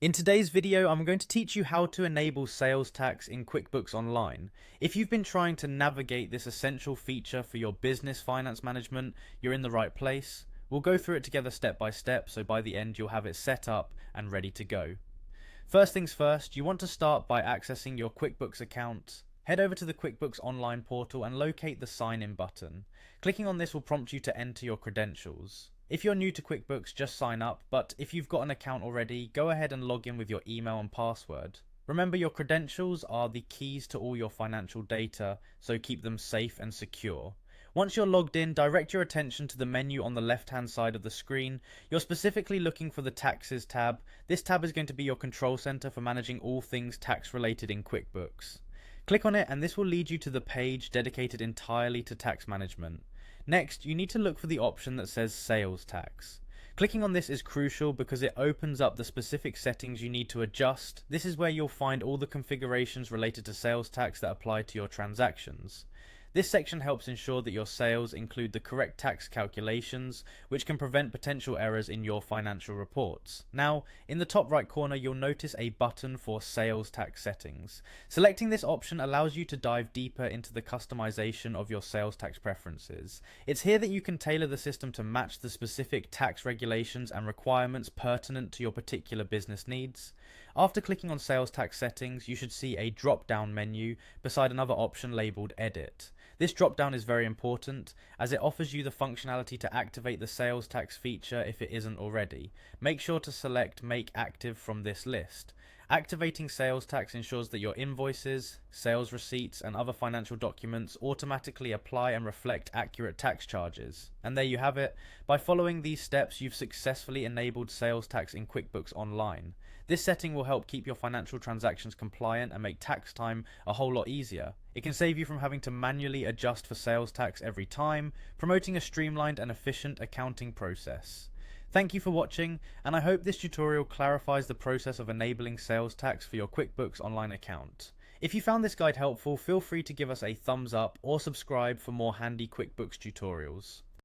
In today's video, I'm going to teach you how to enable sales tax in QuickBooks Online. If you've been trying to navigate this essential feature for your business finance management, you're in the right place. We'll go through it together step by step, so by the end you'll have it set up and ready to go. First things first, you want to start by accessing your QuickBooks account. Head over to the QuickBooks Online portal and locate the Sign In button. Clicking on this will prompt you to enter your credentials. If you're new to QuickBooks, just sign up, but if you've got an account already, go ahead and log in with your email and password. Remember, your credentials are the keys to all your financial data, so keep them safe and secure. Once you're logged in, direct your attention to the menu on the left-hand side of the screen. You're specifically looking for the Taxes tab. This tab is going to be your control center for managing all things tax-related in QuickBooks. Click on it and this will lead you to the page dedicated entirely to tax management. Next, you need to look for the option that says Sales Tax. Clicking on this is crucial because it opens up the specific settings you need to adjust. This is where you'll find all the configurations related to sales tax that apply to your transactions. This section helps ensure that your sales include the correct tax calculations, which can prevent potential errors in your financial reports. Now, in the top right corner, you'll notice a button for Sales Tax Settings. Selecting this option allows you to dive deeper into the customization of your sales tax preferences. It's here that you can tailor the system to match the specific tax regulations and requirements pertinent to your particular business needs. After clicking on Sales Tax Settings, you should see a drop-down menu beside another option labeled Edit. This drop-down is very important as it offers you the functionality to activate the sales tax feature if it isn't already. Make sure to select Make Active from this list. Activating sales tax ensures that your invoices, sales receipts, and other financial documents automatically apply and reflect accurate tax charges. And there you have it. By following these steps, you've successfully enabled sales tax in QuickBooks Online. This setting will help keep your financial transactions compliant and make tax time a whole lot easier. It can save you from having to manually adjust for sales tax every time, promoting a streamlined and efficient accounting process. Thank you for watching, and I hope this tutorial clarifies the process of enabling sales tax for your QuickBooks Online account. If you found this guide helpful, feel free to give us a thumbs up or subscribe for more handy QuickBooks tutorials.